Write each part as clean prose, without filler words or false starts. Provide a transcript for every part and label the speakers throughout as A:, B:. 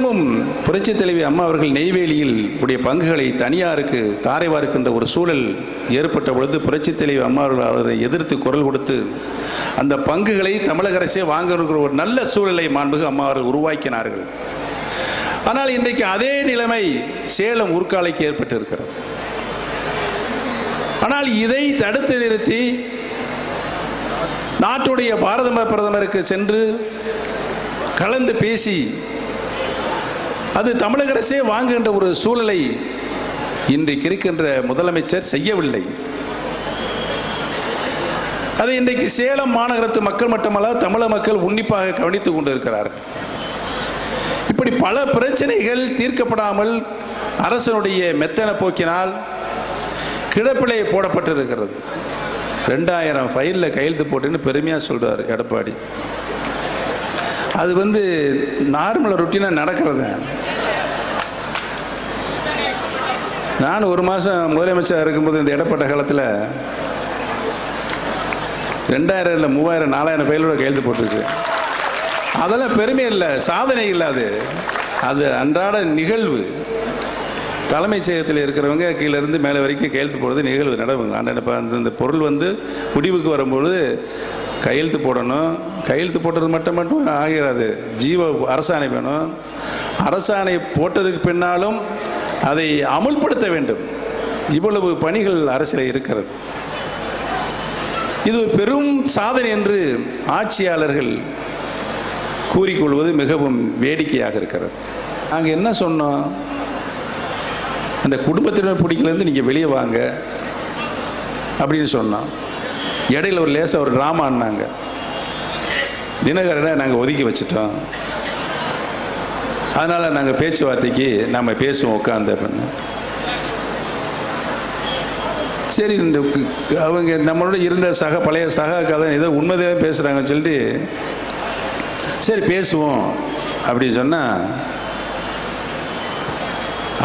A: இன்னமும் புரட்சி தலைவி அம்மா அவர்கள் நெய்வேலியில் உடைய பங்குகளை தனியாருக்கு தாரை வார்க்கின்ற ஒரு சூழல் ஏற்பட்ட பொழுது புரட்சி தலைவி அம்மா அவர்கள் அதை எதிர்த்து குரல் கொடுத்து அந்த பங்குகளை தமிழக அரசே வாங்குகிற ஒரு நல்ல சூழலை மாண்புமிகு அம்மா அவர்கள் உருவாக்கினார்கள். ஆனால் இன்றைக்கு அதே நிலைமை சேலம் உருக்காலைக்கு ஏற்பட்டிருக்கிறது. ஆனால் இதை தடுத்து நிறுத்தி நாட்டுடைய பாரத பிரதமருக்கு சென்று கலந்து பேசி அது தமிழக அரசே வாங்குகின்ற ஒரு சூழலை இன்றைக்கு இருக்கின்ற முதலமைச்சர் செய்யவில்லை. அதை இன்றைக்கு சேலம் மாநகரத்து மக்கள் மட்டுமல்ல தமிழக மக்கள் உன்னிப்பாக கவனித்துக் கொண்டிருக்கிறார்கள். இப்படி பல பிரச்சனைகள் தீர்க்கப்படாமல் அரசனுடைய மெத்தன போக்கினால் கிடப்பிலை போடப்பட்டிருக்கிறது. 2000 ஃபைலில் கையெழுத்து போட்டுன்னு பெருமையாக சொல்கிறார் எடப்பாடி. அது நார்மல் ரொட்டீனாக நடக்கிறது. நான் ஒரு மாதம் முதலமைச்சர் இருக்கும்போது இந்த இடப்பட்ட காலத்தில் 2000 இல்லை 3000 4000 ஃபைலோட கையெழுத்து போட்டிருக்கு. அதெல்லாம் பெருமை இல்லை, சாதனை இல்லை. அது அன்றாட நிகழ்வு. தலைமைச் செயலகத்தில் இருக்கிறவங்க கீழேருந்து மேலே வரைக்கும் கையெழுத்து போடுறது நிகழ்வு நடவுங்க. அந்த பொருள் முடிவுக்கு வரும்பொழுது கையெழுத்து போடணும். கையெழுத்து போட்டது மட்டும் ஆகிறது. ஜீவ அரசாணை வேணும். அரசாணை போட்டதுக்கு பின்னாலும் அதை அமுல்படுத்த வேண்டும். இவ்வளவு பணிகள் அரசில் இருக்கிறது. இது பெரும் சாதனை என்று ஆட்சியாளர்கள் கூறிக்கொள்வது மிகவும் வேடிக்கையாக இருக்கிறது. நாங்கள் என்ன சொன்னோம்? அந்த குடும்பத்தினர் பிடிக்கலேருந்து நீங்கள் வெளியே வாங்க அப்படின்னு சொன்னோம். இடையில ஒரு லேசாக ஒரு ட்ராமா ஆனாங்க. தினகரனை நாங்கள் ஒதுக்கி வச்சுட்டோம். அதனால் நாங்கள் பேச்சுவார்த்தைக்கு நம்ம பேசுவோம் உட்காந்து அப்படின்னு. சரி, இந்த அவங்க நம்மளோட இருந்த பழைய கதை ஏதோ உண்மையாக பேசுகிறாங்கன்னு சொல்லிட்டு சரி பேசுவோம் அப்படின்னு சொன்னால்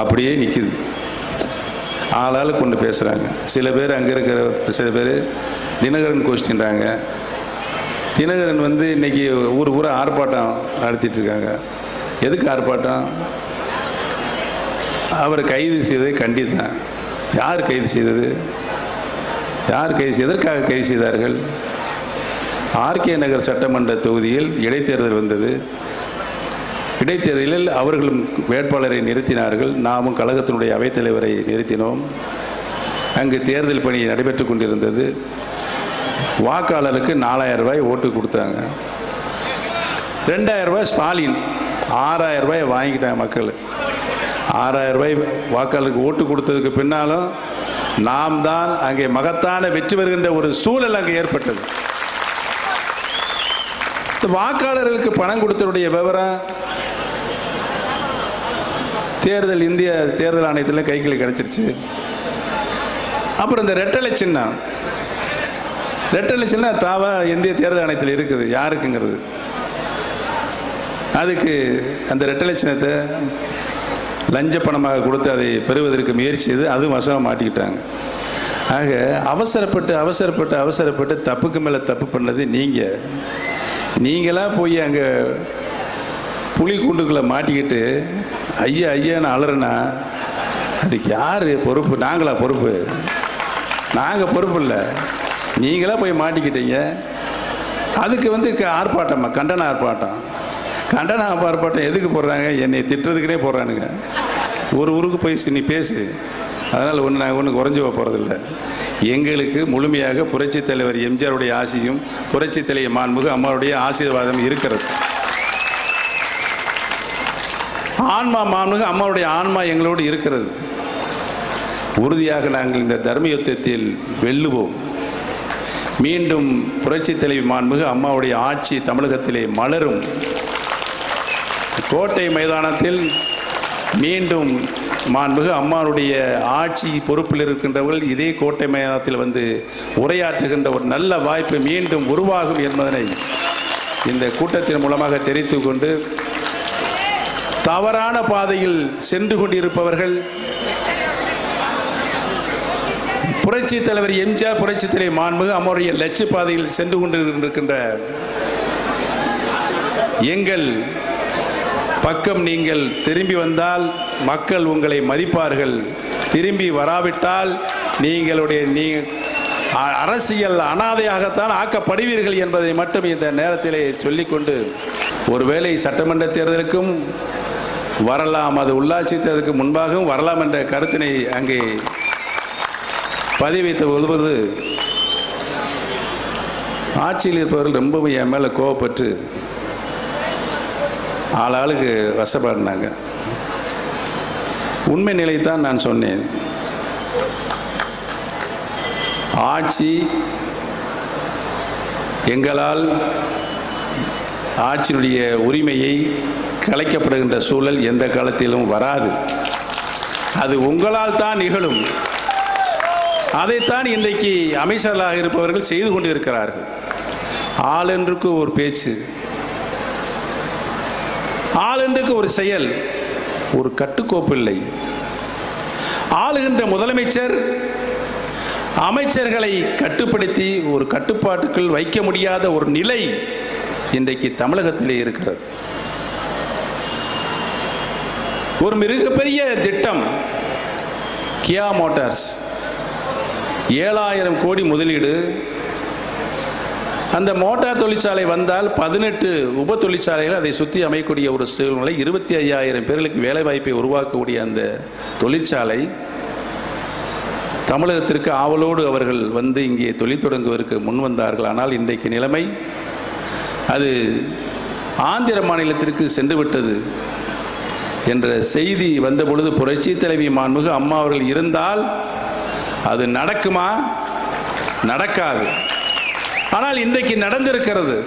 A: அப்படியே நிற்குது. ஆளாள் கொண்டு பேசுகிறாங்க. சில பேர் அங்கே இருக்கிற சில பேர் தினகரன் கோஷ்டின்றாங்க. தினகரன் இன்னைக்கு ஊர் ஆர்ப்பாட்டம் நடத்திட்டுருக்காங்க. எதுக்கு ஆர்ப்பாட்டம்? அவர் கைது செய்ததை கண்டித்தான். யார் கைது செய்தது? எதற்காக கைது செய்தார்கள்? ஆர்கே நகர் சட்டமன்ற தொகுதியில் இடைத்தேர்தல் வந்தது. இடைத்தேர்தலில் அவர்களும் வேட்பாளரை நிறுத்தினார்கள். நாமும் கழகத்தினுடைய அவைத்தலைவரை நிறுத்தினோம். அங்கு தேர்தல் பணி நடைபெற்று கொண்டிருந்தது. வாக்காளருக்கு 4000 ரூபாய் ஓட்டு கொடுத்தாங்க. 2000 ரூபாய் ஸ்டாலின், 6000 ரூபாய் வாங்கிட்டாங்க மக்கள். 6000 ரூபாய் வாக்காளருக்கு ஓட்டு கொடுத்ததுக்கு பின்னாலும் நாம் தான் அங்கே மகத்தான வெற்றி வருகின்ற ஒரு சூழல் அங்கே ஏற்பட்டது. வாக்காளர்களுக்கு பணம் கொடுத்தவருடைய விவரம் இந்திய தேர்தல் ஆணையத்தில் கைகளில் கிடைச்சிருச்சு. அப்புறம் இந்த ரெட்டலை சின்னம் தாவா இந்திய தேர்தல் ஆணையத்தில் இருக்குது. யாருக்குங்கிறது அதுக்கு அந்த ரெட்டலை சின்னத்தை லஞ்ச பணமாக கொடுத்து அதை பெறுவதற்கு முயற்சி செய்து அதுவும் வசமாக மாட்டிக்கிட்டாங்க. ஆக அவசரப்பட்டு தப்புக்கு மேலே தப்பு பண்ணது நீங்களா போய் அங்கே புலி கூண்டுக்குள்ளே மாட்டிக்கிட்டு ஐயான்னு அலறனா அதுக்கு யார் பொறுப்பு? நாங்களா பொறுப்பு? நாங்கள் பொறுப்பு இல்லை. நீங்களா போய் மாட்டிக்கிட்டீங்க. அதுக்கு ஆர்ப்பாட்டமா? கண்டன ஆர்ப்பாட்டம் எதுக்கு போடுறாங்க? என்னை திட்டுறதுக்குனே போடுறானுங்க. ஒரு ஊருக்கு போய் நீ பேசு. அதனால் நாங்கள் ஒன்றும் குறைஞ்சி போகிறதில்ல. எங்களுக்கு முழுமையாக புரட்சித் தலைவர் எம்ஜிஆருடைய ஆசியும் புரட்சித் தலைவர் மாண்புமிகு அம்மாவுடைய ஆசீர்வாதம் இருக்கிறது. மாண்புமிகு அம்மாவுடைய ஆன்மா எங்களோடு இருக்கிறது. உறுதியாக நாங்கள் இந்த தர்ம யுத்தத்தில் வெல்லுவோம். மீண்டும் புரட்சித் தலைவி மாண்புமிகு அம்மாவுடைய ஆட்சி தமிழகத்திலே மலரும். கோட்டை மைதானத்தில் மீண்டும் மாண்புமிகு அம்மாவுடைய ஆட்சி பொறுப்பில் இருக்கின்றவர்கள் இதே கோட்டை மைதானத்தில் உரையாற்றுகின்ற ஒரு நல்ல வாய்ப்பு மீண்டும் உருவாகும் என்பதனை இந்த கூட்டத்தின் மூலமாக தெரிவித்துக் கொண்டு, தவறான பாதையில் சென்று கொண்டிருப்பவர்கள் புரட்சி தலைவர் எம்ஜிஆர் புரட்சி தலைவர் மாண்புமிகு அம்மாவுடைய லட்சிய பாதையில் சென்று கொண்டிருக்கின்ற எங்கள் பக்கம் நீங்கள் திரும்பி வந்தால் மக்கள் உங்களை மதிப்பார்கள். திரும்பி வராவிட்டால் நீங்கள் அரசியல் அனாதையாகத்தான் ஆக்கப்படுவீர்கள் என்பதை மட்டும் இந்த நேரத்திலே சொல்லிக்கொண்டு, ஒருவேளை சட்டமன்ற தேர்தலுக்கும் வரலாம், அது உள்ளாட்சி தேர்தலுக்கு முன்பாகவும் வரலாம் என்ற கருத்தினை அங்கே பதிவு வைத்த பொழுது ஆட்சியில் இருப்பவர்கள் ரொம்பவும் என் மேலே கோவப்பட்டு ஆளாளுக்கு வசப்பாடினாங்க. உண்மை நிலைத்தான் நான் சொன்னேன். ஆட்சி எங்களால் ஆட்சியினுடைய உரிமையை கலைக்கப்படுகின்ற சூழல் எந்த காலத்திலும் வராது. அது உங்களால் தான் நிகழும். அதைத்தான் இன்றைக்கு அமைச்சர்களாக இருப்பவர்கள் செய்து கொண்டிருக்கிறார்கள். ஆளென்றுக்கு ஒரு பேச்சு, ஆளென்றுக்கு ஒரு செயல், ஒரு கட்டுக்கோப்பு இல்லை. ஆளுகின்ற முதலமைச்சர் அமைச்சர்களை கட்டுப்படுத்தி ஒரு கட்டுப்பாட்டுக்குள் வைக்க முடியாத ஒரு நிலை இன்றைக்கு தமிழகத்திலே இருக்கிறது. ஒரு மிகப்பெரிய திட்டம் கியா மோட்டார்ஸ், 7000 கோடி முதலீடு. அந்த மோட்டார் தொழிற்சாலை வந்தால் 18 உப தொழிற்சாலைகள் அதை சுற்றி அமைக்கக்கூடிய ஒரு சூழ்நிலை, 25,000 பேர்களுக்கு வேலைவாய்ப்பை உருவாக்கக்கூடிய அந்த தொழிற்சாலை தமிழகத்திற்கு ஆவலோடு அவர்கள் வந்து இங்கே தொழில் தொடங்குவதற்கு முன் வந்தார்கள். ஆனால் இன்றைக்கு நிலைமை அது ஆந்திர மாநிலத்திற்கு சென்று விட்டது என்ற செய்தி வந்த பொழுது புரட்சி தலைவி மாண்புமிகு அம்மா அவர்கள் இருந்தால் அது நடக்குமா? நடக்காது. ஆனால் இன்றைக்கு நடந்திருக்கிறது.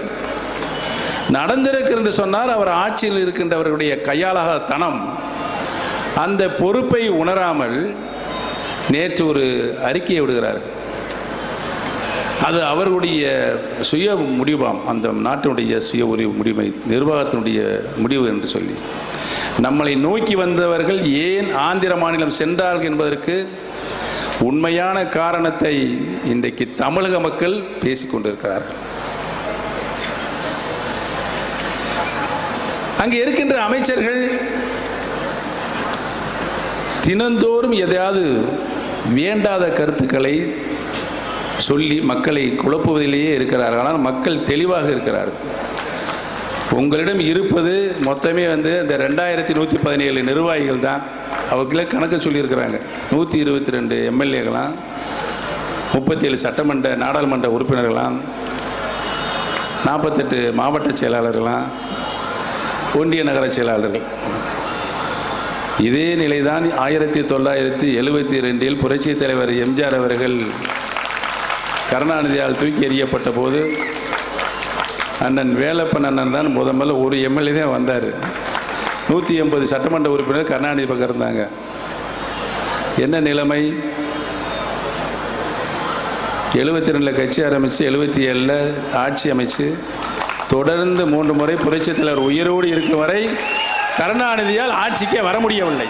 A: நடந்திருக்கிறது சொன்னால் அவர் ஆட்சியில் இருக்கின்றவர்களுடைய கையாளாகத்தனம், அந்த பொறுப்பை உணராமல் நேற்று ஒரு அறிக்கையை விடுகிறார். அது அவர்களுடைய சுய முடிவாம், அந்த நாட்டினுடைய சுய முடிவை, நிர்வாகத்தினுடைய முடிவு என்று சொல்லி நம்மளை நோக்கி வந்தவர்கள் ஏன் ஆந்திர மாநிலம் சென்றார்கள் என்பதற்கு உண்மையான காரணத்தை இன்றைக்கு தமிழக மக்கள் பேசிக்கொண்டிருக்கிறார்கள். அங்கே இருக்கின்ற அமைச்சர்கள் தினந்தோறும் எதையாவது வேண்டாத கருத்துக்களை சொல்லி மக்களை குழப்புவதிலேயே இருக்கிறார்கள். ஆனால் மக்கள் தெளிவாக இருக்கிறார்கள். உங்களிடம் இருப்பது மொத்தமே இந்த 2117 நிர்வாகிகள் தான். அவர்களே கணக்கு சொல்லியிருக்கிறாங்க. 122 எம்எல்ஏகளாம், 37 சட்டமன்ற நாடாளுமன்ற உறுப்பினர்களாம், 48 மாவட்ட செயலாளர்களாம், ஒன்றிய நகர செயலாளர்கள். இதே நிலைதான் 1972 புரட்சி தலைவர் எம்ஜிஆர் அவர்கள் கருணாநிதியால் தூக்கி எறியப்பட்ட போது அண்ணன் வேலப்பன் அண்ணன் தான் முதல்ல ஒரு எம்எல்ஏ தான் வந்தார். 180 சட்டமன்ற உறுப்பினர் கருணாநிதி பக்கம் இருந்தாங்க. என்ன நிலைமை? 72 கட்சி ஆரம்பித்து 77 ஆட்சி அமைச்சு தொடர்ந்து 3 முறை புரட்சித் தலைவர் உயிரோடு இருக்கும் வரை கருணாநிதியால் ஆட்சிக்கே வர முடியவில்லை.